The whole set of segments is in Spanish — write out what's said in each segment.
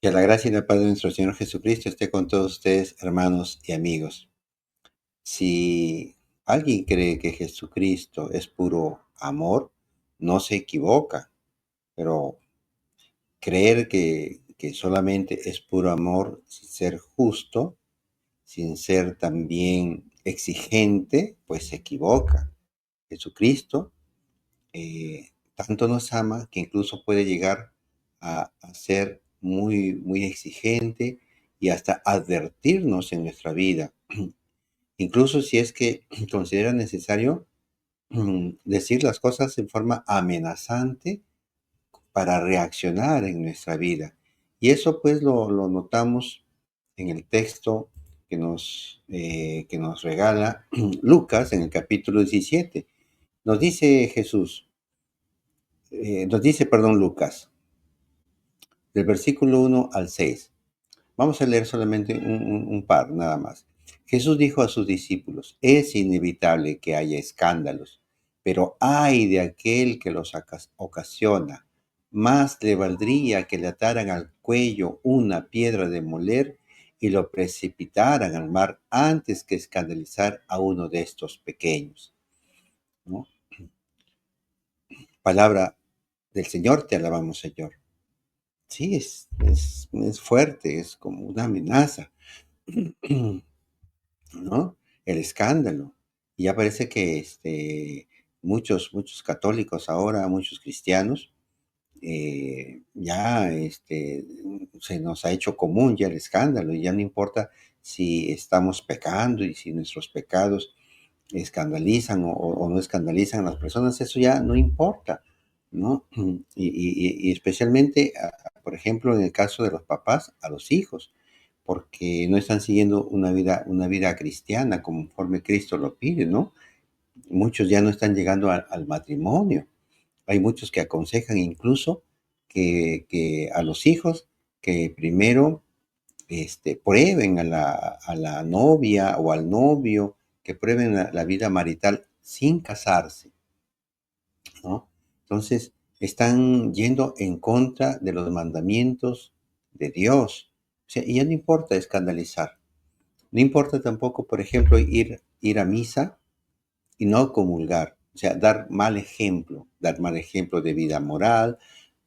Que la gracia y la paz de nuestro Señor Jesucristo esté con todos ustedes, hermanos y amigos. Si alguien cree que Jesucristo es puro amor, no se equivoca, pero creer que solamente es puro amor sin ser justo, sin ser también exigente, pues se equivoca. Jesucristo tanto nos ama que incluso puede llegar a ser muy, muy exigente y hasta advertirnos en nuestra vida. Incluso si es que considera necesario decir las cosas en forma amenazante para reaccionar en nuestra vida. Y eso pues lo notamos en el texto que nos regala Lucas en el capítulo 17. Nos dice Lucas, del versículo 1 al 6. Vamos a leer solamente un par, nada más. Jesús dijo a sus discípulos, es inevitable que haya escándalos, pero ay de aquel que los ocasiona. Más le valdría que le ataran al cuello una piedra de moler y lo precipitaran al mar antes que escandalizar a uno de estos pequeños, ¿no? Palabra del Señor, te alabamos, Señor. Sí, es fuerte, es como una amenaza, ¿no? El escándalo. Y ya parece que muchos católicos ahora, muchos cristianos, ya se nos ha hecho común ya el escándalo y ya no importa si estamos pecando y si nuestros pecados escandalizan o no escandalizan a las personas, eso ya no importa, ¿no? Y especialmente, por ejemplo, en el caso de los papás, a los hijos, porque no están siguiendo una vida cristiana conforme Cristo lo pide, ¿no? Muchos ya no están llegando al matrimonio. Hay muchos que aconsejan incluso que a los hijos que primero prueben a la novia o al novio, que prueben la vida marital sin casarse, ¿no? Entonces, están yendo en contra de los mandamientos de Dios. O sea, y ya no importa escandalizar. No importa tampoco, por ejemplo, ir a misa y no comulgar. O sea, dar mal ejemplo de vida moral,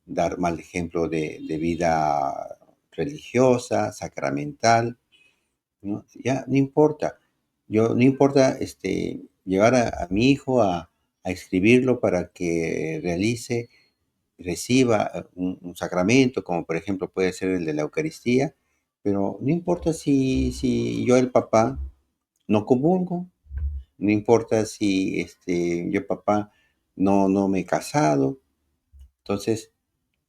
dar mal ejemplo de vida religiosa, sacramental, ¿no? Ya no importa. No importa llevar a mi hijo a escribirlo para que reciba un sacramento, como por ejemplo puede ser el de la Eucaristía, pero no importa si yo, el papá, no comulgo, no importa si yo, papá, no me he casado. Entonces,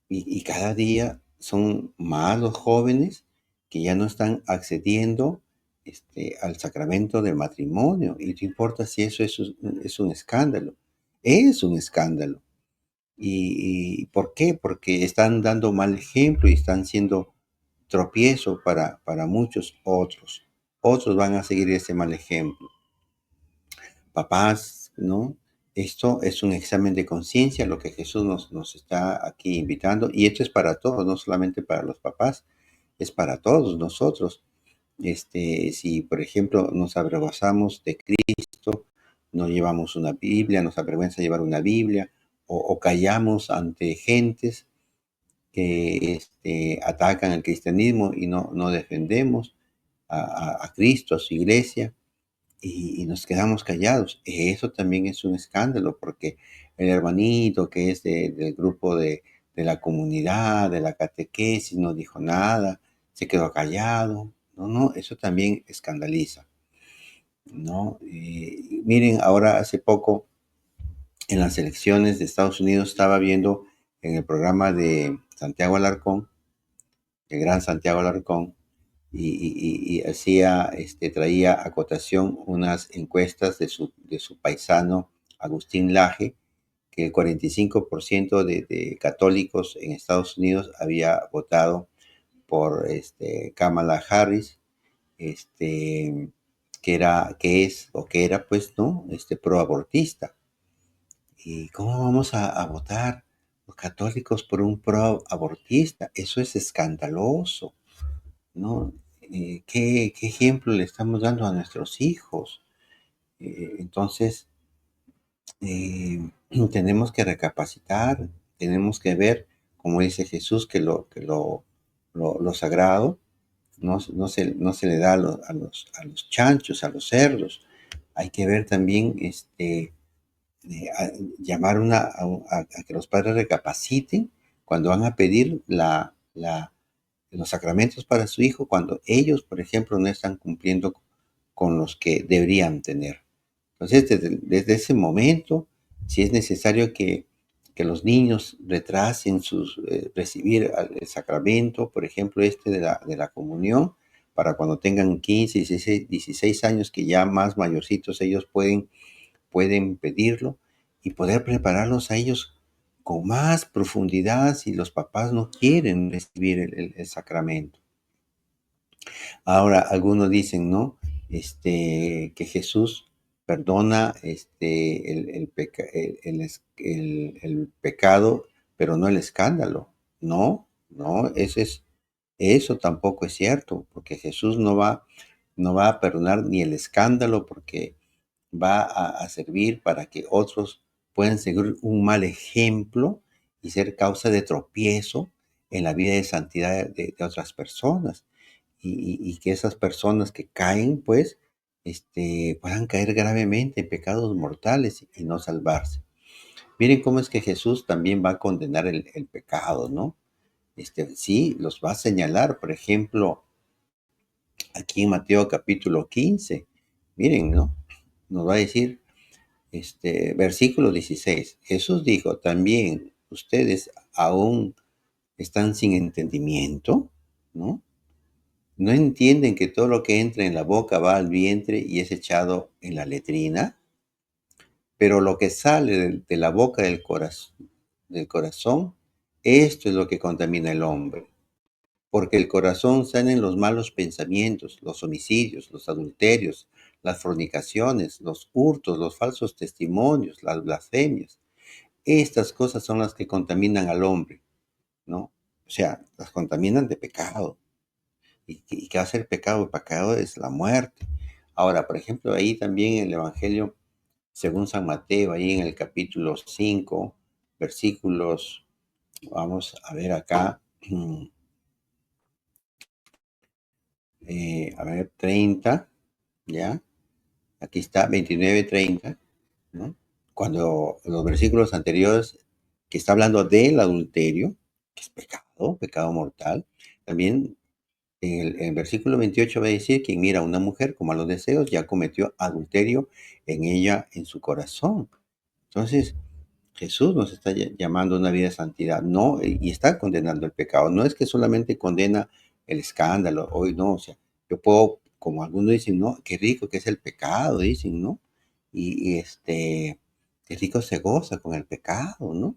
y cada día son más los jóvenes que ya no están accediendo al sacramento del matrimonio. Y no importa si eso es un escándalo. Es un escándalo. ¿Y por qué? Porque están dando mal ejemplo y están siendo tropiezo para muchos otros. Otros van a seguir ese mal ejemplo. Papás, ¿no? Esto es un examen de conciencia, lo que Jesús nos está aquí invitando, y esto es para todos, no solamente para los papás, es para todos nosotros. Si, por ejemplo, nos avergonzamos de Cristo, no llevamos una Biblia, nos avergüenza llevar una Biblia, o callamos ante gentes que atacan el cristianismo y no defendemos a Cristo, a su iglesia, y nos quedamos callados. Eso también es un escándalo porque el hermanito que es del grupo de la comunidad, de la catequesis, no dijo nada, se quedó callado. No, no, eso también escandaliza, ¿no? Miren, ahora hace poco en las elecciones de Estados Unidos estaba viendo en el programa de Santiago Alarcón, el gran Santiago Alarcón, y hacía, traía a cotación unas encuestas de su paisano Agustín Laje, que el 45% de católicos en Estados Unidos había votado por Kamala Harris, que era, pues, ¿no? Proabortista. ¿Y cómo vamos a votar los católicos por un pro abortista. Eso es escandaloso, ¿no? ¿Qué ejemplo le estamos dando a nuestros hijos? Entonces, eh, tenemos que recapacitar, tenemos que ver, como dice Jesús, lo sagrado no se le da a los chanchos, a los cerdos. Hay que ver también, llamar a que los padres recapaciten cuando van a pedir los sacramentos para su hijo, cuando ellos, por ejemplo, no están cumpliendo con los que deberían tener. Entonces, desde ese momento, si es necesario que los niños retrasen recibir el sacramento, por ejemplo, de la comunión, para cuando tengan 15, 16 años, que ya más mayorcitos ellos pueden pedirlo y poder prepararlos a ellos con más profundidad si los papás no quieren recibir el sacramento. Ahora, algunos dicen, ¿no? Que Jesús perdona el pecado, pero no el escándalo. No, no, eso tampoco es cierto, porque Jesús no va a perdonar ni el escándalo, porque va a servir para que otros puedan seguir un mal ejemplo y ser causa de tropiezo en la vida de santidad de otras personas. Y que esas personas que caen, pues, puedan caer gravemente en pecados mortales y no salvarse. Miren cómo es que Jesús también va a condenar el pecado, ¿no? Sí, los va a señalar, por ejemplo, aquí en Mateo capítulo 15. Miren, ¿no? Nos va a decir, versículo 16. Jesús dijo, también ustedes aún están sin entendimiento, ¿no? ¿No entienden que todo lo que entra en la boca va al vientre y es echado en la letrina? Pero lo que sale de la boca del corazón, esto es lo que contamina al hombre. Porque el corazón salen los malos pensamientos, los homicidios, los adulterios, las fornicaciones, los hurtos, los falsos testimonios, las blasfemias. Estas cosas son las que contaminan al hombre, ¿no? O sea, las contaminan de pecado. ¿Y qué hace el pecado? El pecado es la muerte. Ahora, por ejemplo, ahí también en el Evangelio, según San Mateo, ahí en el capítulo 5, versículos, vamos a ver acá, a ver, 30, ¿ya? Aquí está, 29, 30, ¿no? Cuando los versículos anteriores, que está hablando del adulterio, que es pecado mortal, también en el versículo 28 va a decir, quien mira a una mujer con malos deseos ya cometió adulterio en ella, en su corazón. Entonces, Jesús nos está llamando a una vida de santidad, no, y está condenando el pecado. No es que solamente condena el escándalo, hoy no, o sea, yo puedo, como algunos dicen, no, qué rico que es el pecado, dicen, ¿no? Qué rico se goza con el pecado, ¿no?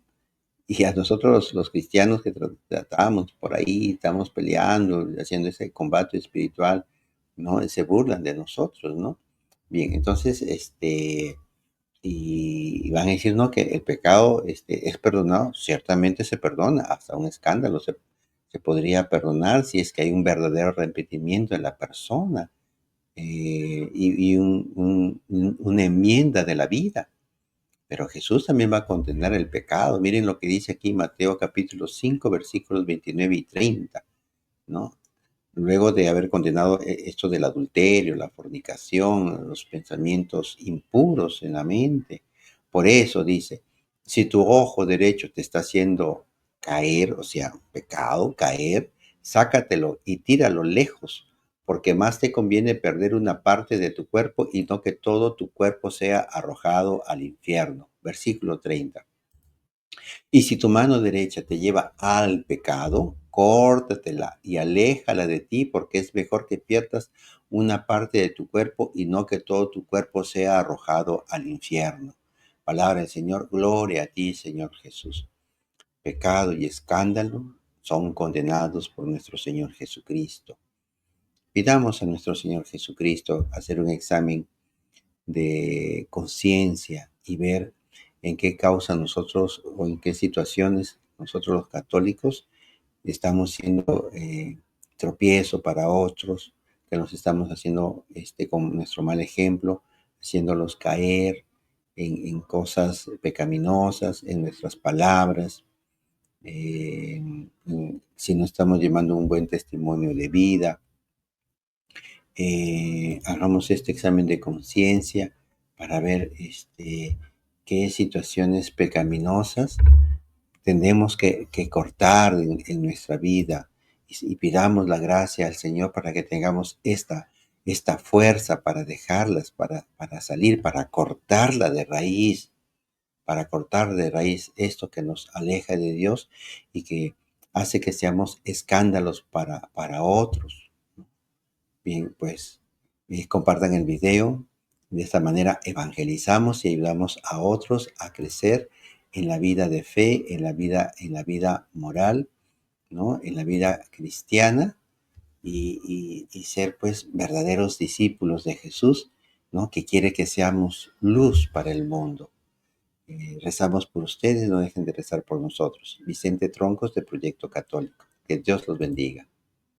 Y a nosotros los cristianos que tratamos por ahí, estamos peleando, haciendo ese combate espiritual, ¿no? Se burlan de nosotros, ¿no? Bien, entonces, y van a decir, no, que el pecado es perdonado. Ciertamente se perdona, hasta un escándalo se podría perdonar si es que hay un verdadero arrepentimiento en la persona, y una enmienda de la vida. Pero Jesús también va a condenar el pecado. Miren lo que dice aquí Mateo capítulo 5, versículos 29 y 30, ¿no? Luego de haber condenado esto del adulterio, la fornicación, los pensamientos impuros en la mente. Por eso dice, si tu ojo derecho te está haciendo caer, o sea, pecado, caer, sácatelo y tíralo lejos, porque más te conviene perder una parte de tu cuerpo y no que todo tu cuerpo sea arrojado al infierno. Versículo 30. Y si tu mano derecha te lleva al pecado, córtatela y aléjala de ti, porque es mejor que pierdas una parte de tu cuerpo y no que todo tu cuerpo sea arrojado al infierno. Palabra del Señor, gloria a ti, Señor Jesús. Pecado y escándalo son condenados por nuestro Señor Jesucristo. Pidamos a nuestro Señor Jesucristo hacer un examen de conciencia y ver en qué causa nosotros o en qué situaciones Nosotros los católicos estamos siendo tropiezo para otros, que nos estamos haciendo con nuestro mal ejemplo, haciéndolos caer en cosas pecaminosas, en nuestras palabras, si no estamos llevando un buen testimonio de vida. Hagamos este examen de conciencia para ver qué situaciones pecaminosas tenemos que cortar en nuestra vida y pidamos la gracia al Señor para que tengamos esta fuerza para dejarlas, para salir, para cortar de raíz esto que nos aleja de Dios y que hace que seamos escándalos para otros. Bien, pues compartan el video. De esta manera evangelizamos y ayudamos a otros a crecer en la vida de fe, en la vida moral, ¿no? En la vida cristiana y ser pues verdaderos discípulos de Jesús, ¿no? Que quiere que seamos luz para el mundo. Rezamos por ustedes, no dejen de rezar por nosotros. Vicente Troncos, de Proyecto Católico. Que Dios los bendiga.